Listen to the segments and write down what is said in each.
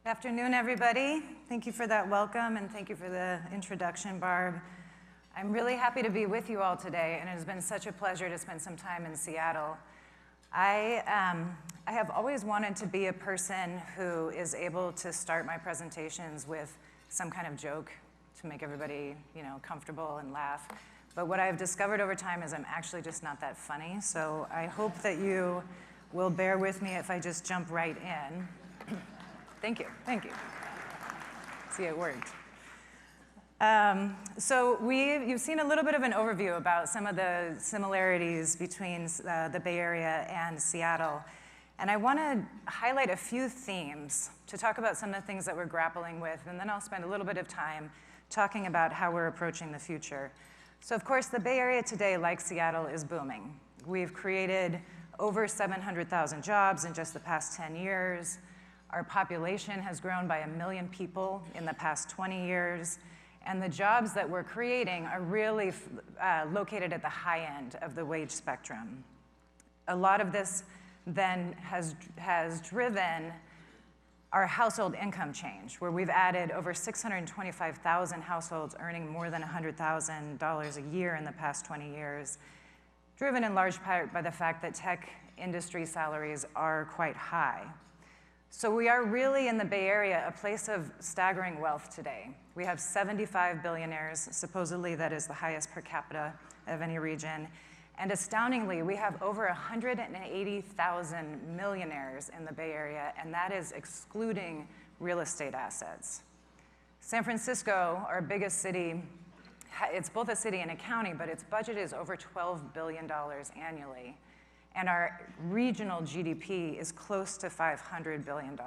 Good afternoon, everybody. Thank you for that welcome, and thank you for the introduction, Barb. I'm really happy to be with you all today, and it has been such a pleasure to spend some time in Seattle. I have always wanted to be a person who is able to start my presentations with some kind of joke to make everybody, comfortable and laugh. But what I've discovered over time is I'm actually just not that funny, so I hope that you will bear with me if I just jump right in. Thank you. See, it worked. So you've seen a little bit of an overview about some of the similarities between the Bay Area and Seattle. And I want to highlight a few themes to talk about some of the things that we're grappling with, and then I'll spend a little bit of time talking about how we're approaching the future. So of course, the Bay Area today, like Seattle, is booming. We've created over 700,000 jobs in just the past 10 years. Our population has grown by 1 million people in the past 20 years. And the jobs that we're creating are really located at the high end of the wage spectrum. A lot of this then has driven our household income change, where we've added over 625,000 households earning more than $100,000 a year in the past 20 years, driven in large part by the fact that tech industry salaries are quite high. So we are really in the Bay Area, a place of staggering wealth today. We have 75 billionaires, supposedly that is the highest per capita of any region. And astoundingly, we have over 180,000 millionaires in the Bay Area, and that is excluding real estate assets. San Francisco, our biggest city, it's both a city and a county, but its budget is over $12 billion annually. And our regional GDP is close to $500 billion.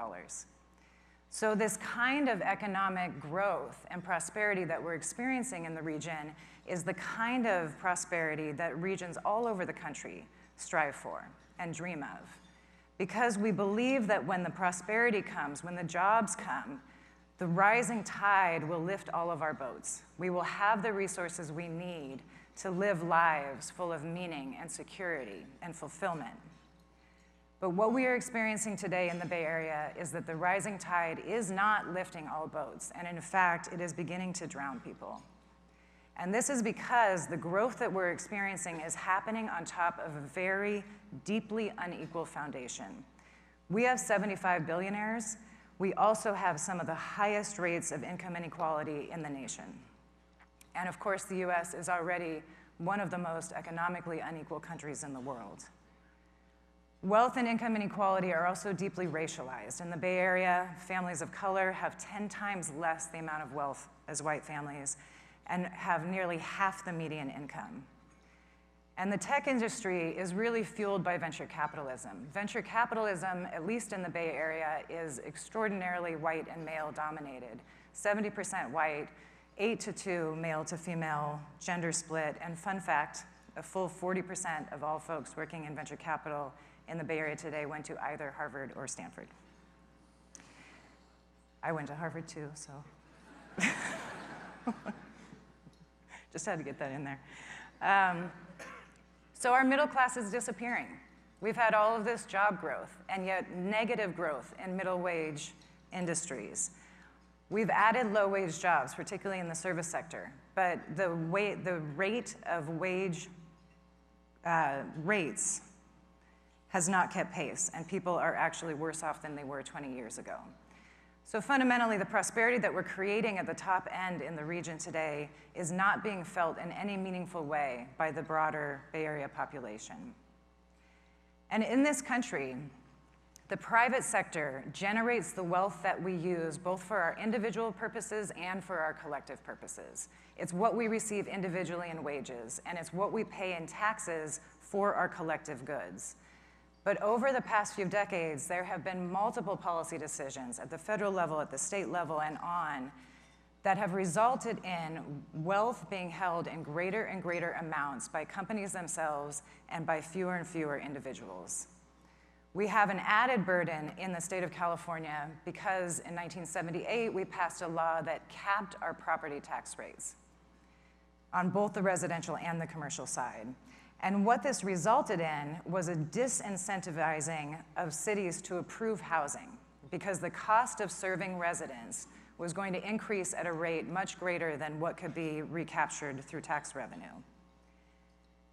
So this kind of economic growth and prosperity that we're experiencing in the region is the kind of prosperity that regions all over the country strive for and dream of. Because we believe that when the prosperity comes, when the jobs come, the rising tide will lift all of our boats. We will have the resources we need to live lives full of meaning and security and fulfillment. But what we are experiencing today in the Bay Area is that the rising tide is not lifting all boats, and in fact, it is beginning to drown people. And this is because the growth that we're experiencing is happening on top of a very deeply unequal foundation. We have 75 billionaires. We also have some of the highest rates of income inequality in the nation. And of course, the US is already one of the most economically unequal countries in the world. Wealth and income inequality are also deeply racialized. In the Bay Area, families of color have 10 times less the amount of wealth as white families and have nearly half the median income. And the tech industry is really fueled by venture capitalism. Venture capitalism, at least in the Bay Area, is extraordinarily white and male dominated. 70% white, 8-to-2 male to female gender split, and fun fact, a full 40% of all folks working in venture capital in the Bay Area today went to either Harvard or Stanford. I went to Harvard too, so. Just had to get that in there. So our middle class is disappearing. We've had all of this job growth, and yet negative growth in middle wage industries. We've added low-wage jobs, particularly in the service sector, but the rate of wage rates has not kept pace, and people are actually worse off than they were 20 years ago. So fundamentally, the prosperity that we're creating at the top end in the region today is not being felt in any meaningful way by the broader Bay Area population. And in this country, the private sector generates the wealth that we use both for our individual purposes and for our collective purposes. It's what we receive individually in wages, and it's what we pay in taxes for our collective goods. But over the past few decades, there have been multiple policy decisions at the federal level, at the state level, and on that have resulted in wealth being held in greater and greater amounts by companies themselves and by fewer and fewer individuals. We have an added burden in the state of California because in 1978, we passed a law that capped our property tax rates on both the residential and the commercial side. And what this resulted in was a disincentivizing of cities to approve housing because the cost of serving residents was going to increase at a rate much greater than what could be recaptured through tax revenue.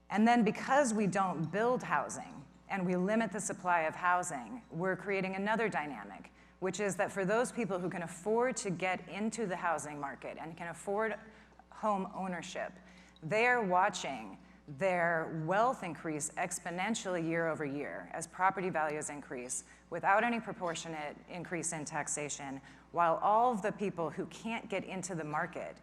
And then because we don't build housing and we limit the supply of housing, we're creating another dynamic, which is that for those people who can afford to get into the housing market and can afford home ownership, they are watching their wealth increase exponentially year over year as property values increase without any proportionate increase in taxation, while all of the people who can't get into the market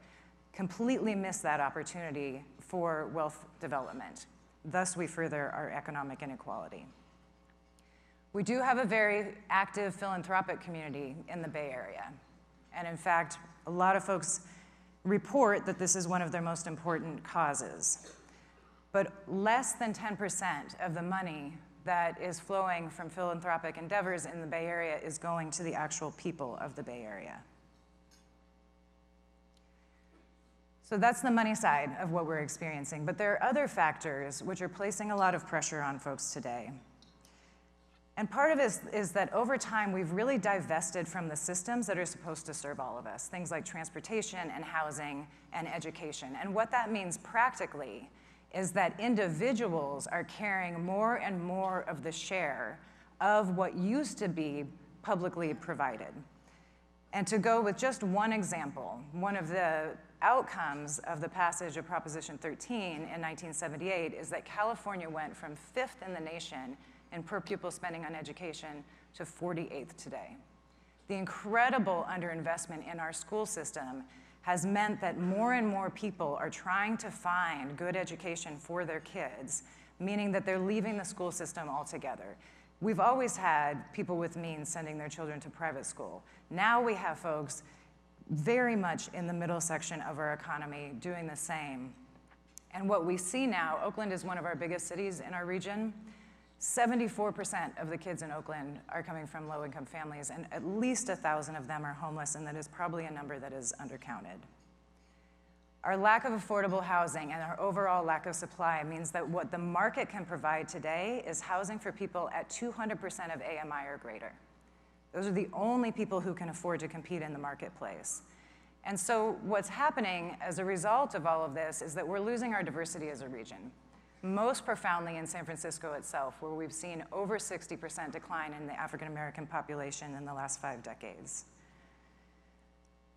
completely miss that opportunity for wealth development. Thus, we further our economic inequality. We do have a very active philanthropic community in the Bay Area. And in fact, a lot of folks report that this is one of their most important causes. But less than 10% of the money that is flowing from philanthropic endeavors in the Bay Area is going to the actual people of the Bay Area. So that's the money side of what we're experiencing. But there are other factors which are placing a lot of pressure on folks today. And part of it is that over time, we've really divested from the systems that are supposed to serve all of us, things like transportation and housing and education. And what that means practically is that individuals are carrying more and more of the share of what used to be publicly provided. And to go with just one example, one of the outcomes of the passage of Proposition 13 in 1978 is that California went from 5th in the nation in per pupil spending on education to 48th today. The incredible underinvestment in our school system has meant that more and more people are trying to find good education for their kids, meaning that they're leaving the school system altogether. We've always had people with means sending their children to private school. Now we have folks very much in the middle section of our economy doing the same. And what we see now, Oakland is one of our biggest cities in our region. 74% of the kids in Oakland are coming from low-income families, and at least 1,000 of them are homeless, and that is probably a number that is undercounted. Our lack of affordable housing and our overall lack of supply means that what the market can provide today is housing for people at 200% of AMI or greater. Those are the only people who can afford to compete in the marketplace. And so what's happening as a result of all of this is that we're losing our diversity as a region. Most profoundly in San Francisco itself, where we've seen over 60% decline in the African-American population in the last 5 decades.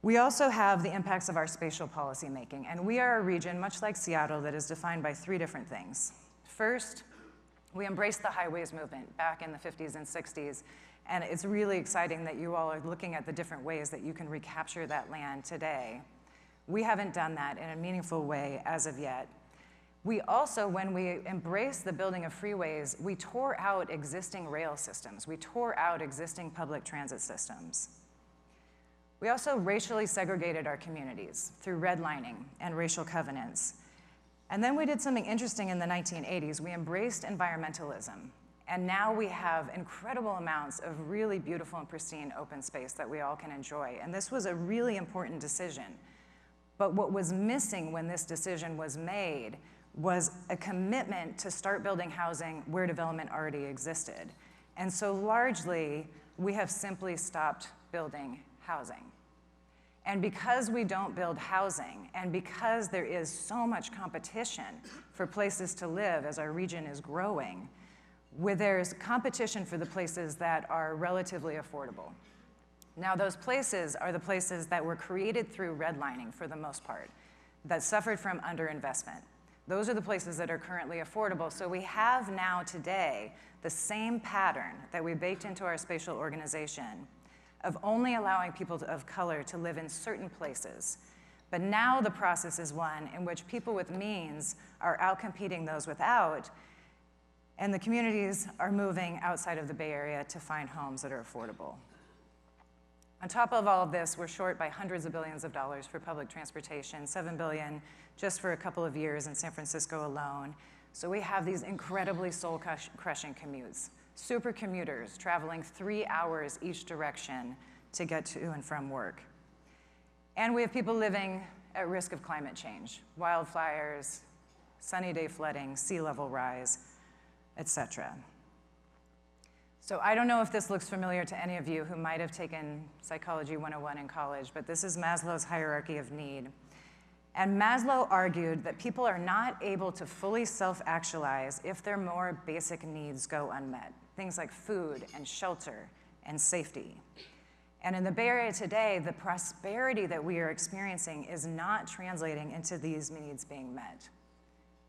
We also have the impacts of our spatial policy making, and we are a region, much like Seattle, that is defined by 3 different things. First, we embraced the highways movement back in the 50s and 60s, and it's really exciting that you all are looking at the different ways that you can recapture that land today. We haven't done that in a meaningful way as of yet. We also, when we embraced the building of freeways, we tore out existing rail systems. We tore out existing public transit systems. We also racially segregated our communities through redlining and racial covenants. And then we did something interesting in the 1980s. We embraced environmentalism. And now we have incredible amounts of really beautiful and pristine open space that we all can enjoy. And this was a really important decision. But what was missing when this decision was made was a commitment to start building housing where development already existed. And so largely, we have simply stopped building housing. And because we don't build housing, and because there is so much competition for places to live as our region is growing, where there's competition for the places that are relatively affordable. Now, those places are the places that were created through redlining for the most part, that suffered from underinvestment. Those are the places that are currently affordable. So we have now today the same pattern that we baked into our spatial organization of only allowing people of color to live in certain places. But now the process is one in which people with means are outcompeting those without, and the communities are moving outside of the Bay Area to find homes that are affordable. On top of all of this, we're short by hundreds of billions of dollars for public transportation, $7 billion just for a couple of years in San Francisco alone. So we have these incredibly soul-crushing commutes. Super commuters traveling 3 hours each direction to get to and from work. And we have people living at risk of climate change, wildfires, sunny day flooding, sea level rise, etc. So I don't know if this looks familiar to any of you who might have taken Psychology 101 in college, but this is Maslow's hierarchy of need. And Maslow argued that people are not able to fully self-actualize if their more basic needs go unmet, things like food and shelter and safety. And in the Bay Area today, the prosperity that we are experiencing is not translating into these needs being met.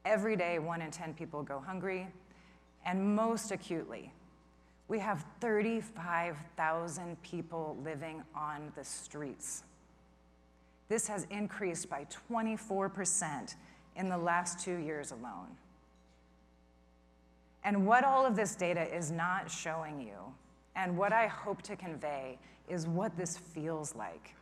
Every day, 1 in 10 people go hungry, and most acutely, we have 35,000 people living on the streets. This has increased by 24% in the last 2 years alone. And what all of this data is not showing you, and what I hope to convey, is what this feels like.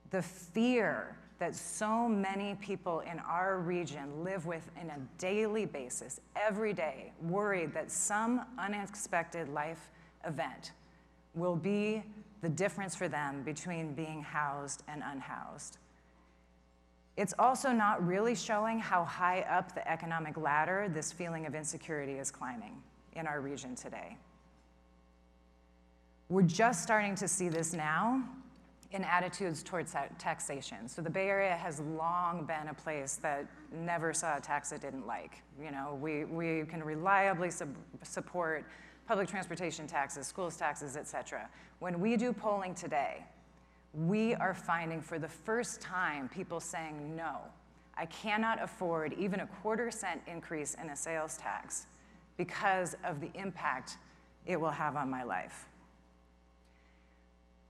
The fear that so many people in our region live with on a daily basis, every day, worried that some unexpected life event will be the difference for them between being housed and unhoused. It's also not really showing how high up the economic ladder this feeling of insecurity is climbing in our region today. We're just starting to see this now in attitudes towards taxation. So the Bay Area has long been a place that never saw a tax it didn't like. You know, we can reliably support public transportation taxes, schools taxes, et cetera. When we do polling today, we are finding for the first time people saying, no, I cannot afford even a 1/4 cent increase in a sales tax because of the impact it will have on my life.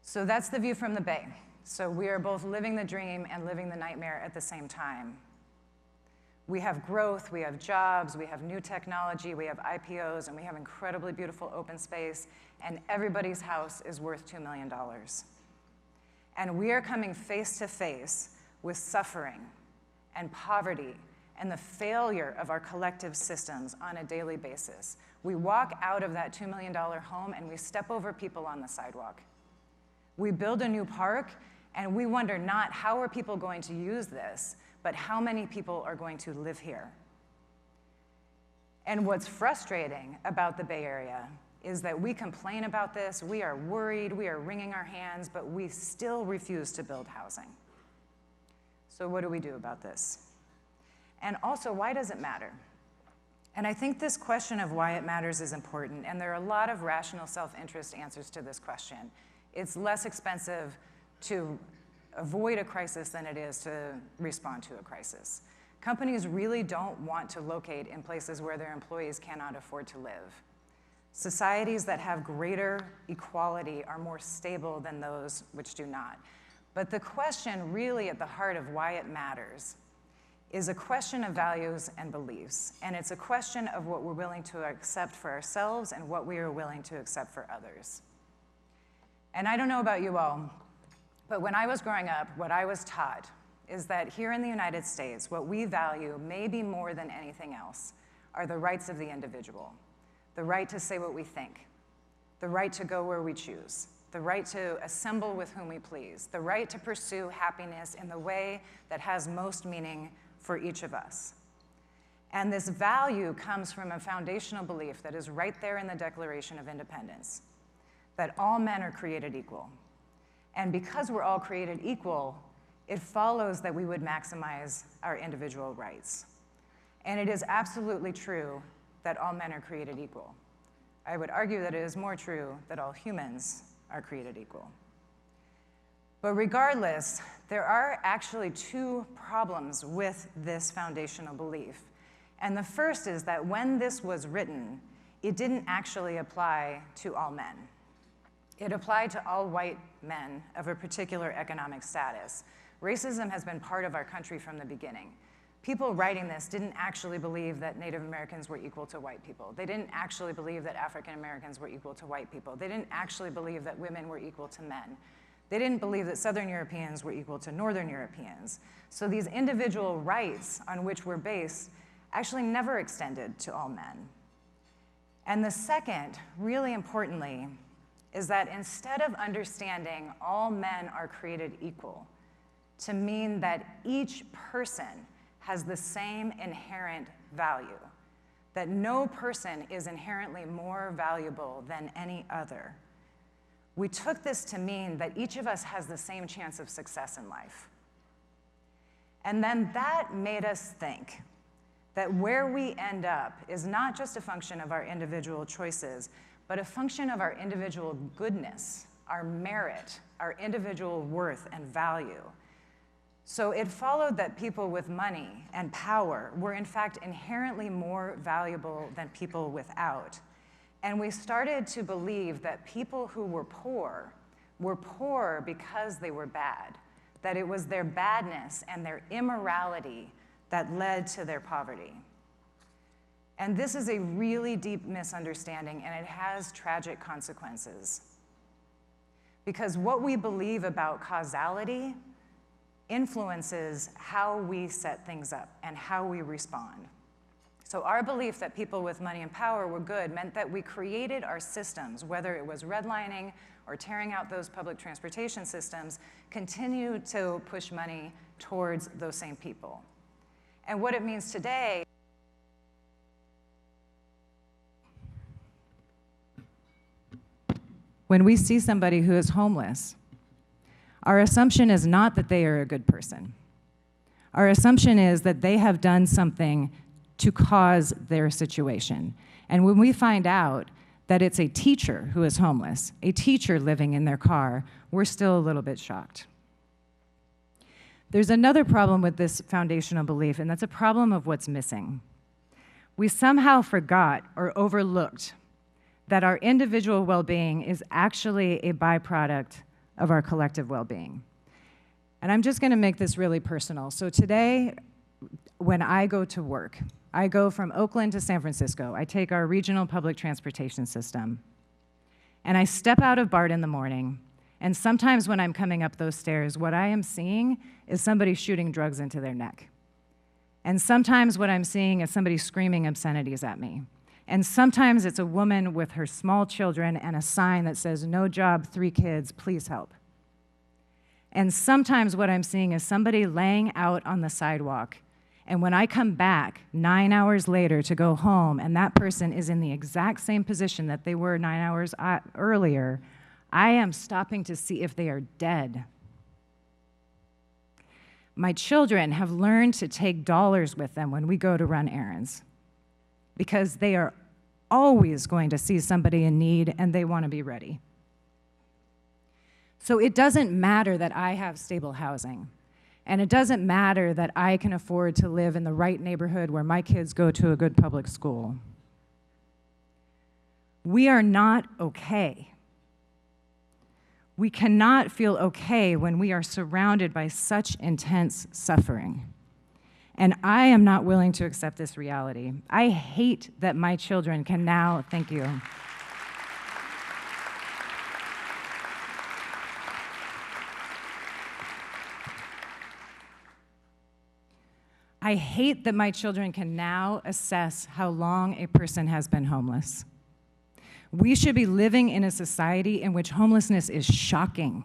So that's the view from the Bay. So we are both living the dream and living the nightmare at the same time. We have growth, we have jobs, we have new technology, we have IPOs, and we have incredibly beautiful open space, and everybody's house is worth $2 million. And we are coming face to face with suffering and poverty and the failure of our collective systems on a daily basis. We walk out of that $2 million home and we step over people on the sidewalk. We build a new park, and we wonder not how are people going to use this, but how many people are going to live here. And what's frustrating about the Bay Area is that we complain about this, we are worried, we are wringing our hands, but we still refuse to build housing. So what do we do about this? And also, why does it matter? And I think this question of why it matters is important, and there are a lot of rational self-interest answers to this question. It's less expensive to avoid a crisis than it is to respond to a crisis. Companies really don't want to locate in places where their employees cannot afford to live. Societies that have greater equality are more stable than those which do not. But the question really at the heart of why it matters is a question of values and beliefs. And it's a question of what we're willing to accept for ourselves and what we are willing to accept for others. And I don't know about you all, but when I was growing up, what I was taught is that here in the United States, what we value, maybe more than anything else, are the rights of the individual. The right to say what we think, the right to go where we choose, the right to assemble with whom we please, the right to pursue happiness in the way that has most meaning for each of us. And this value comes from a foundational belief that is right there in the Declaration of Independence, that all men are created equal. And because we're all created equal, it follows that we would maximize our individual rights. And it is absolutely true that all men are created equal. I would argue that it is more true that all humans are created equal. But regardless, there are actually two problems with this foundational belief. And the first is that when this was written, it didn't actually apply to all men. It applied to all white men of a particular economic status. Racism has been part of our country from the beginning. People writing this didn't actually believe that Native Americans were equal to white people. They didn't actually believe that African Americans were equal to white people. They didn't actually believe that women were equal to men. They didn't believe that Southern Europeans were equal to Northern Europeans. So these individual rights on which we're based actually never extended to all men. And the second, really importantly, is that instead of understanding all men are created equal to mean that each person has the same inherent value, that no person is inherently more valuable than any other, we took this to mean that each of us has the same chance of success in life. And then that made us think that where we end up is not just a function of our individual choices, but a function of our individual goodness, our merit, our individual worth and value. So it followed that people with money and power were in fact inherently more valuable than people without. And we started to believe that people who were poor because they were bad, that it was their badness and their immorality that led to their poverty. And this is a really deep misunderstanding, and it has tragic consequences. Because what we believe about causality influences how we set things up and how we respond. So our belief that people with money and power were good meant that we created our systems, whether it was redlining or tearing out those public transportation systems, continue to push money towards those same people. And what it means today, when we see somebody who is homeless, our assumption is not that they are a good person. Our assumption is that they have done something to cause their situation. And when we find out that it's a teacher who is homeless, a teacher living in their car, we're still a little bit shocked. There's another problem with this foundational belief, and that's a problem of what's missing. We somehow forgot or overlooked that our individual well-being is actually a byproduct of our collective well-being. And I'm just going to make this really personal. So today, when I go to work, I go from Oakland to San Francisco. I take our regional public transportation system. And I step out of BART in the morning, and sometimes when I'm coming up those stairs, what I am seeing is somebody shooting drugs into their neck. And sometimes what I'm seeing is somebody screaming obscenities at me. And sometimes it's a woman with her small children and a sign that says, "No job, 3 kids, please help." And sometimes what I'm seeing is somebody laying out on the sidewalk. And when I come back 9 hours later to go home, and that person is in the exact same position that they were 9 hours earlier, I am stopping to see if they are dead. My children have learned to take dollars with them when we go to run errands, because they are always going to see somebody in need and they want to be ready. So it doesn't matter that I have stable housing, and it doesn't matter that I can afford to live in the right neighborhood where my kids go to a good public school. We are not okay. We cannot feel okay when we are surrounded by such intense suffering. And I am not willing to accept this reality. I hate that my children can now, thank you. I hate that my children can now assess how long a person has been homeless. We should be living in a society in which homelessness is shocking.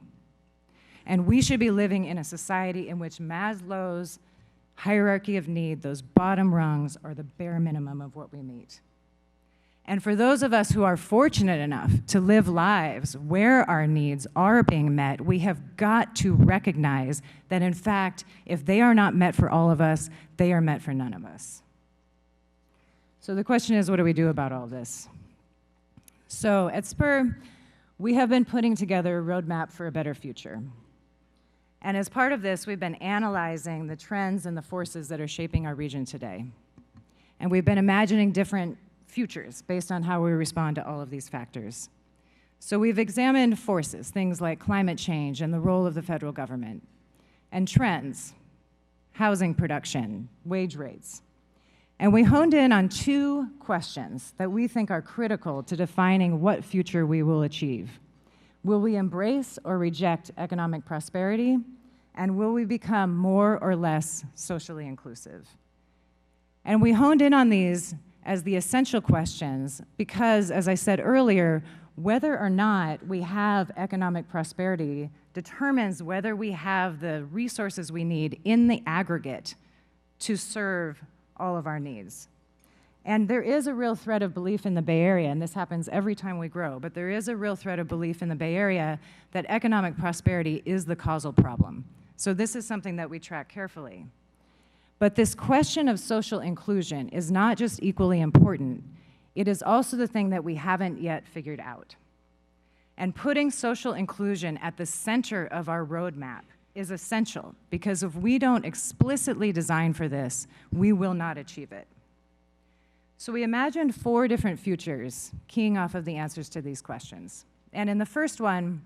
And we should be living in a society in which Maslow's hierarchy of need, those bottom rungs, are the bare minimum of what we meet. And for those of us who are fortunate enough to live lives where our needs are being met, we have got to recognize that, in fact, if they are not met for all of us, they are met for none of us. So the question is, what do we do about all this? So at Spur, we have been putting together a roadmap for a better future. And as part of this, we've been analyzing the trends and the forces that are shaping our region today. And we've been imagining different futures based on how we respond to all of these factors. So we've examined forces, things like climate change and the role of the federal government, and trends, housing production, wage rates. And we honed in on 2 questions that we think are critical to defining what future we will achieve. Will we embrace or reject economic prosperity? And will we become more or less socially inclusive? And we honed in on these as the essential questions because, as I said earlier, whether or not we have economic prosperity determines whether we have the resources we need in the aggregate to serve all of our needs. And there is a real thread of belief in the Bay Area, and this happens every time we grow, but there is a real thread of belief in the Bay Area that economic prosperity is the causal problem. So this is something that we track carefully. But this question of social inclusion is not just equally important, it is also the thing that we haven't yet figured out. And putting social inclusion at the center of our roadmap is essential, because if we don't explicitly design for this, we will not achieve it. So we imagined 4 different futures, keying off of the answers to these questions. And in the first one,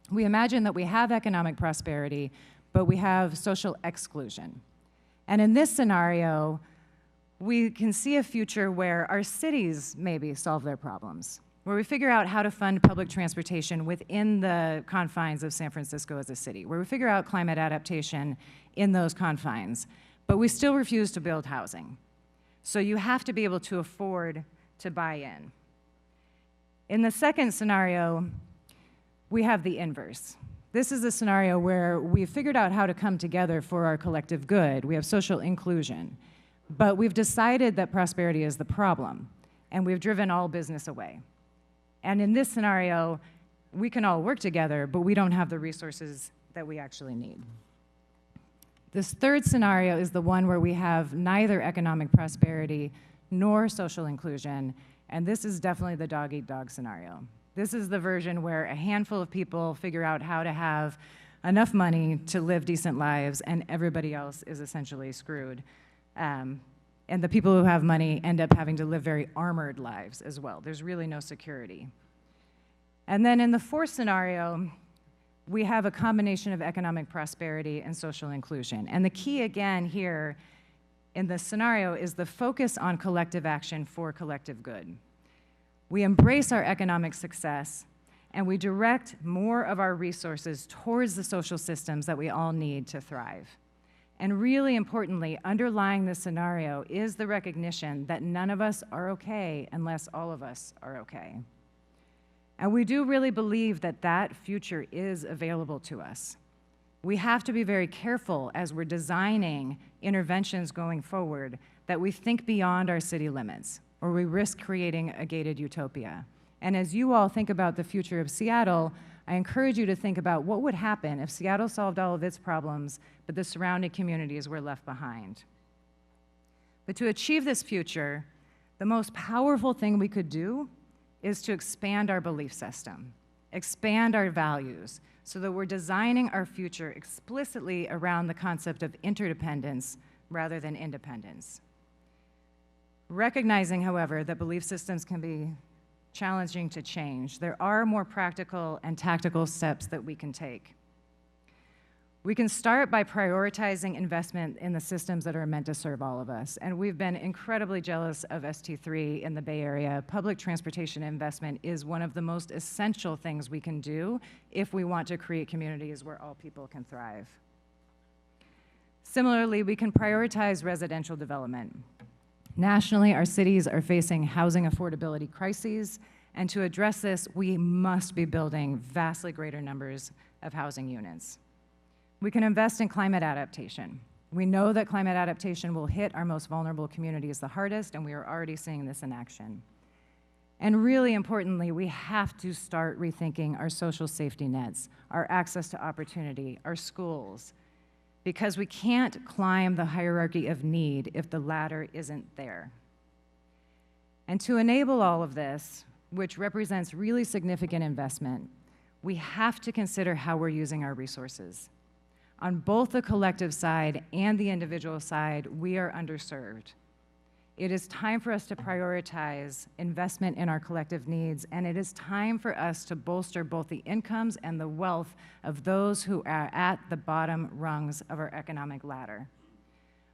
we imagine that we have economic prosperity, but we have social exclusion. And in this scenario, we can see a future where our cities maybe solve their problems, where we figure out how to fund public transportation within the confines of San Francisco as a city, where we figure out climate adaptation in those confines, but we still refuse to build housing. So you have to be able to afford to buy in. In the second scenario, we have the inverse. This is a scenario where we've figured out how to come together for our collective good. We have social inclusion, but we've decided that prosperity is the problem, and we've driven all business away. And in this scenario, we can all work together, but we don't have the resources that we actually need. This third scenario is the one where we have neither economic prosperity nor social inclusion, and this is definitely the dog-eat-dog scenario. This is the version where a handful of people figure out how to have enough money to live decent lives, and everybody else is essentially screwed. And the people who have money end up having to live very armored lives as well. There's really no security. And then in the fourth scenario, we have a combination of economic prosperity and social inclusion. And the key again here in this scenario is the focus on collective action for collective good. We embrace our economic success, and we direct more of our resources towards the social systems that we all need to thrive. And really importantly, underlying this scenario is the recognition that none of us are okay unless all of us are okay. And we do really believe that that future is available to us. We have to be very careful as we're designing interventions going forward that we think beyond our city limits, or we risk creating a gated utopia. And as you all think about the future of Seattle, I encourage you to think about what would happen if Seattle solved all of its problems, but the surrounding communities were left behind. But to achieve this future, the most powerful thing we could do is to expand our belief system, expand our values, so that we're designing our future explicitly around the concept of interdependence rather than independence. Recognizing, however, that belief systems can be challenging to change, there are more practical and tactical steps that we can take. We can start by prioritizing investment in the systems that are meant to serve all of us. And we've been incredibly jealous of ST3 in the Bay Area. Public transportation investment is one of the most essential things we can do if we want to create communities where all people can thrive. Similarly, we can prioritize residential development. Nationally, our cities are facing housing affordability crises, and to address this, we must be building vastly greater numbers of housing units. We can invest in climate adaptation. We know that climate adaptation will hit our most vulnerable communities the hardest, and we are already seeing this in action. And really importantly, we have to start rethinking our social safety nets, our access to opportunity, our schools, because we can't climb the hierarchy of need if the ladder isn't there. And to enable all of this, which represents really significant investment, we have to consider how we're using our resources. On both the collective side and the individual side, we are underserved. It is time for us to prioritize investment in our collective needs, and it is time for us to bolster both the incomes and the wealth of those who are at the bottom rungs of our economic ladder.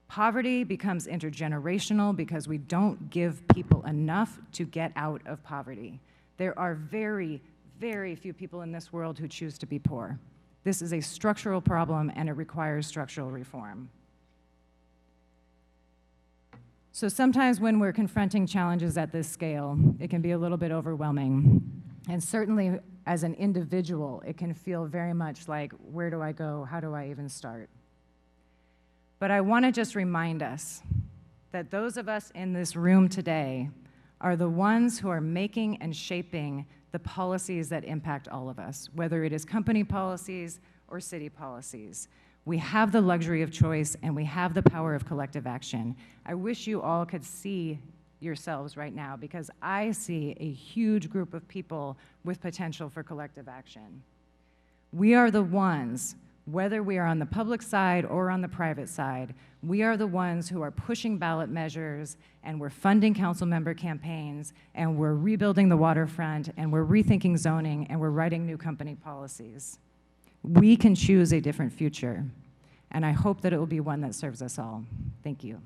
Poverty becomes intergenerational because we don't give people enough to get out of poverty. There are very, very few people in this world who choose to be poor. This is a structural problem, and it requires structural reform. So sometimes when we're confronting challenges at this scale, it can be a little bit overwhelming. And certainly as an individual, it can feel very much like, where do I go? How do I even start? But I want to just remind us that those of us in this room today are the ones who are making and shaping the policies that impact all of us, whether it is company policies or city policies. We have the luxury of choice and we have the power of collective action. I wish you all could see yourselves right now, because I see a huge group of people with potential for collective action. We are the ones, whether we are on the public side or on the private side, we are the ones who are pushing ballot measures, and we're funding council member campaigns, and we're rebuilding the waterfront, and we're rethinking zoning, and we're writing new company policies. We can choose a different future, and I hope that it will be one that serves us all. Thank you.